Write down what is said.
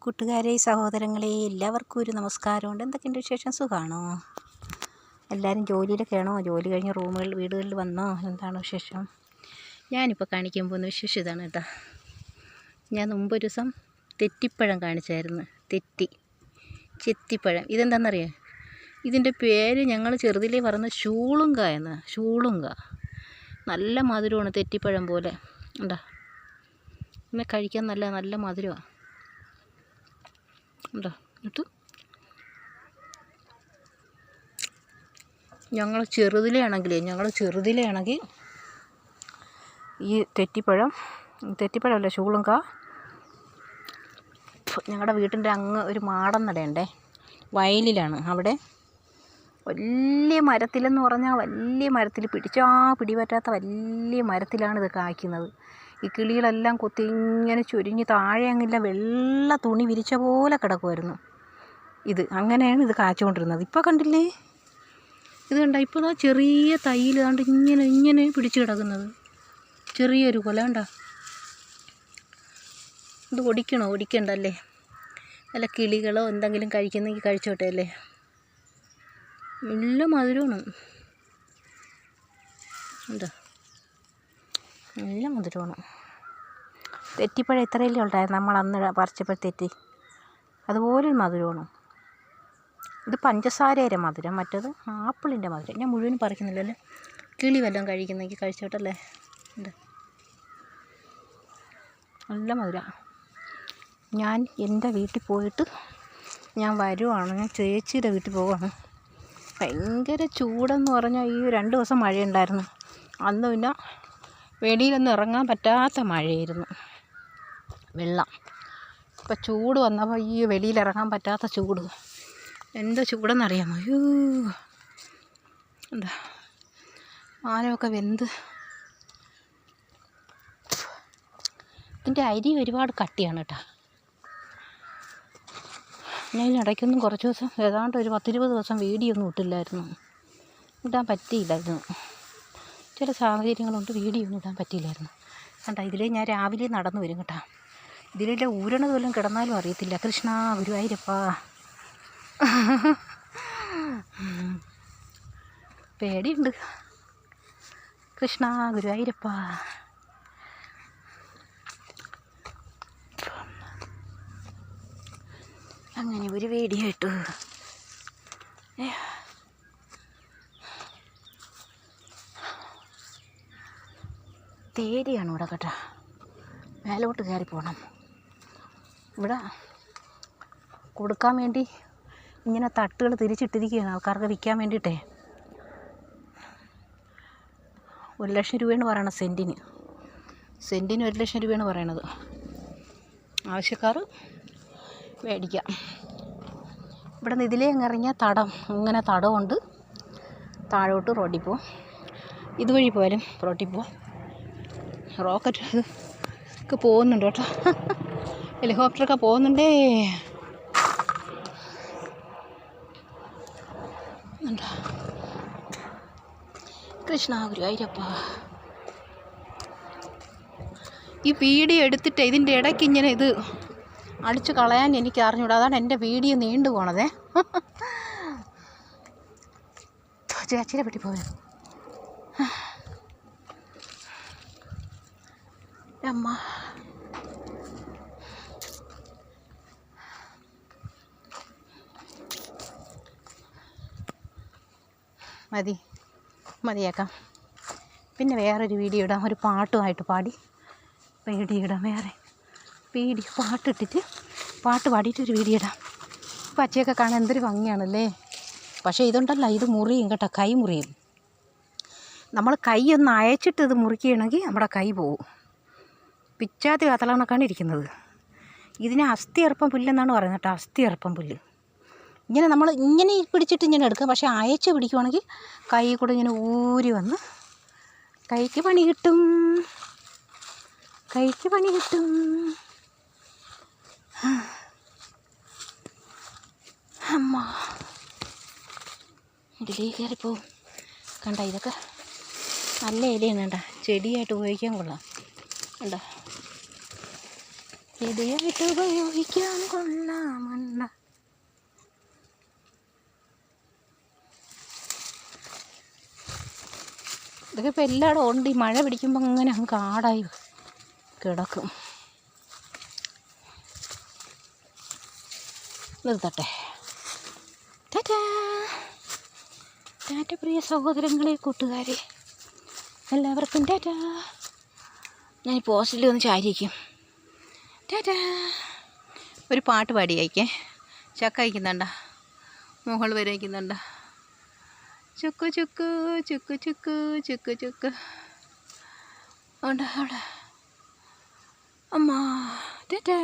കൂട്ടുകാരെ, സഹോദരങ്ങളെ, എല്ലാവർക്കും ഒരു നമസ്കാരമുണ്ട്. എന്തൊക്കെയുണ്ട് വിശേഷം? സുഖമാണോ? എല്ലാവരും ജോലിയിലൊക്കെയാണോ? ജോലി കഴിഞ്ഞ് വീടുകളിൽ വന്നോ? എന്താണ് വിശേഷം? ഞാനിപ്പോൾ കാണിക്കാൻ പോകുന്ന വിശേഷം ഇതാണ് കേട്ടോ. ഞാൻ മുമ്പൊരു ദിവസം തെറ്റിപ്പഴം കാണിച്ചായിരുന്നു. ചെത്തിപ്പഴം. ഇതെന്താണെന്നറിയാം? ഇതിൻ്റെ പേര് ഞങ്ങൾ ചെറുതിലേ പറഞ്ഞ ഷൂളുങ്ക എന്ന്. ഷൂളുങ്ക. നല്ല മധുരമാണ്, തെറ്റിപ്പഴം പോലെ. ഉണ്ടോ? പിന്നെ കഴിക്കാൻ നല്ല മധുരമാണ്. ഉണ്ടോ? എന്നിട്ട് ഞങ്ങൾ ചെറുതിലാണെങ്കിൽ ഈ തെറ്റിപ്പഴമല്ല, ഷൂളുങ്ക, ഞങ്ങളുടെ വീട്ടിൻ്റെ അങ്ങ് ഒരു മാടൻ നടയുണ്ടേ, വയലിലാണ്. അവിടെ വലിയ മരത്തിലെന്ന് പറഞ്ഞാൽ വലിയ മരത്തിൽ പിടിപറ്റാത്ത വലിയ മരത്തിലാണ് ഇത് കായ്ക്കുന്നത്. ഈ കിളികളെല്ലാം കൊത്തി ഇങ്ങനെ ചൊരിഞ്ഞ് താഴെ അങ്ങില്ല വെള്ള തുണി വിരിച്ച പോലെ കിടക്കുമായിരുന്നു. അങ്ങനെയാണ് ഇത് കായ്ച്ചുകൊണ്ടിരുന്നത്. ഇപ്പോൾ കണ്ടില്ലേ? ഇത് കണ്ട, ഇപ്പോൾ ചെറിയ തൈയിൽ കണ്ട് ഇങ്ങനെ പിടിച്ച് കിടക്കുന്നത്. ചെറിയൊരു കൊല കണ്ട. ഇത് ഒടിക്കണ്ടല്ലേ? അല്ല, കിളികളോ എന്തെങ്കിലും കഴിക്കുന്നെങ്കിൽ കഴിച്ചോട്ടെ അല്ലേ? നല്ല മധുരമാണ്. എന്താ, നല്ല മധുരമാണ്. തെറ്റിപ്പഴം ഇത്രയല്ലേ ഉണ്ടായിരുന്നു നമ്മൾ അന്ന് പറിച്ചപ്പോൾ അതുപോലൊരു മധുരമാണ്. ഇത് പഞ്ചസാരയുടെ മധുരം, മറ്റേത് ആപ്പിളിൻ്റെ മധുരം. ഞാൻ മുഴുവൻ പറിക്കുന്നില്ലല്ലേ, കിളി വല്ലതും കഴിക്കുന്നെങ്കിൽ കഴിച്ചോട്ടല്ലേ. എന്താ, നല്ല മധുരം. ഞാൻ എൻ്റെ വീട്ടിൽ പോയിട്ട് ഞാൻ വരുവാണ്. ഞാൻ ചേച്ചിയുടെ വീട്ടിൽ പോവുകയാണ്. ഭയങ്കര ചൂടെന്ന് പറഞ്ഞാൽ ഈ 2 ദിവസം മഴയുണ്ടായിരുന്നു. അന്ന് പിന്നെ വെളിയിലൊന്നും ഇറങ്ങാൻ പറ്റാത്ത മഴയായിരുന്നു, വെള്ളം. ഇപ്പം ചൂട് വന്നപ്പോൾ ഈ വെളിയിലിറങ്ങാൻ പറ്റാത്ത ചൂട്. എന്താ ചൂടെന്നറിയാമോ? അയ്യോ, എന്താ, ആനയൊക്കെ വെന്ത്. ഇതിൻ്റെ അരി ഒരുപാട് കട്ടിയാണ് കേട്ടോ. ഞാൻ ഇടയ്ക്കൊന്നും കുറച്ച് ദിവസം, ഏതാണ്ട് ഒരു 10-20 ദിവസം വീഡിയോ ഒന്നും ഇടാൻ പറ്റിയില്ലായിരുന്നു. ചില സാഹചര്യങ്ങളുണ്ട്, വീഡിയോ ഒന്നും ഇടാൻ പറ്റിയില്ലായിരുന്നു. കണ്ട, ഇതിലേ ഞാൻ രാവിലെ നടന്നു വരും കേട്ടോ. ഇതിലെ ഊരണത് വല്ലതും കിടന്നാലും അറിയത്തില്ല. കൃഷ്ണ ഗുരുവായൂരപ്പാ, പേടിയുണ്ട്. കൃഷ്ണ ഗുരുവായൂരപ്പാ. അങ്ങനെ ഒരു വീഡിയോ ഇട്ടു. തേരിയാണ് ഇവിടെ കേട്ടോ. മേലോട്ട് കയറി പോകണം. ഇവിടെ കൊടുക്കാൻ വേണ്ടി ഇങ്ങനെ തട്ടുകൾ തിരിച്ചിട്ടിരിക്കുകയാണ് ആൾക്കാർക്ക് വിൽക്കാൻ വേണ്ടിയിട്ടേ. 1 ലക്ഷം രൂപയാണ് പറയണത് സെൻറ്റിന് 1 ലക്ഷം രൂപയാണ് പറയണത്. ആവശ്യക്കാർ മേടിക്കാം. ഇവിടെ നിന്ന് ഇതിലേ ഇറങ്ങിയാൽ ഇങ്ങനെ തടമുണ്ട്. താഴോട്ട് റോഡിൽ പോവും. ഇതുവഴി പോയാലും റോഡിൽ പോവും. റോക്കറ്റ് ഒക്കെ പോകുന്നുണ്ട് കേട്ടോ. ഹെലികോപ്റ്ററൊക്കെ പോകുന്നുണ്ടേ. കൃഷ്ണ ഗുരുവായൂരപ്പ. ഈ വീഡിയോ എടുത്തിട്ട് ഇതിൻ്റെ ഇടയ്ക്ക് ഇങ്ങനെ ഇത് അടിച്ചു കളയാൻ എനിക്ക് അറിഞ്ഞൂടാ. അതാണ് എൻ്റെ വീഡിയോ നീണ്ടു പോണതേ. ചേച്ചിയുടെ വീട്ടിൽ പോയ അമ്മ. മതിയാക്കാം. പിന്നെ വേറൊരു വീഡിയോ ഇടാം. ഒരു പാട്ടുമായിട്ട് പാടി വീഡിയോ ഇടാം. വേറെ പാട്ട് പാടിയിട്ടൊരു വീഡിയോ ഇടാം. പച്ചയൊക്കെ കാണാൻ എന്തൊരു ഭംഗിയാണല്ലേ. പക്ഷേ ഇതുണ്ടല്ലോ, ഇത് മുറിയും കേട്ടോ, കൈ മുറിയും. നമ്മൾ കൈ ഒന്ന് അയച്ചിട്ട് ഇത് മുറിക്കുകയാണെങ്കിൽ നമ്മുടെ കൈ പോവും. പിച്ചാത്തി കത്തളകണക്കാണ് ഇരിക്കുന്നത്. ഇതിനെ അസ്ഥിയർപ്പം പുല്ലെന്നാണ് പറയുന്നത് കേട്ടോ. അസ്ഥിയർപ്പം പുല്ല്. ഇങ്ങനെ നമ്മൾ ഇങ്ങനെ പിടിച്ചിട്ട് ഇങ്ങനെ എടുക്കുക. പക്ഷേ അയച്ച് പിടിക്കുവാണെങ്കിൽ കൈ കൂടെ ഇങ്ങനെ ഊരി വന്ന് കൈക്ക് പണി കിട്ടും. അമ്മ, ഇതിലേ കയറിപ്പോവും. കണ്ട, ഇതൊക്കെ നല്ല ഇലയാണ്. കണ്ട, ചെടിയായിട്ട് ഉപയോഗിക്കാൻ കൊള്ളാം. കണ്ട, ചെടിയായിട്ട് ഉപയോഗിക്കാൻ കൊള്ളാമല്ല. ഇതൊക്കെ ഇപ്പോൾ എല്ലായിടും ഉണ്ട്. ഈ മഴ പിടിക്കുമ്പോൾ അങ്ങനെ അങ്ങ് കാടായി കിടക്കും. നിർത്തട്ടെ. ടാറ്റാ ടാറ്റ പ്രിയ സഹോദരങ്ങളെ, കൂട്ടുകാരെ, എല്ലാവർക്കും ടാറ്റാ. ഞാൻ പോസ്റ്റിൽ ഒന്ന് ചാരിക്കും. ടാറ്റാ. ഒരു പാട്ട് പാടി അയക്കേ. ചക്ക അയക്കുന്നുണ്ട, മുകൾ വരെ അയക്കുന്നുണ്ട. ചുക്കു ചുക്കു ചുക്കു ചുക്കു ചുക്കു ചുക്കു ഉണ്ട് അവിടെ. അമ്മ ടാറ്റാ.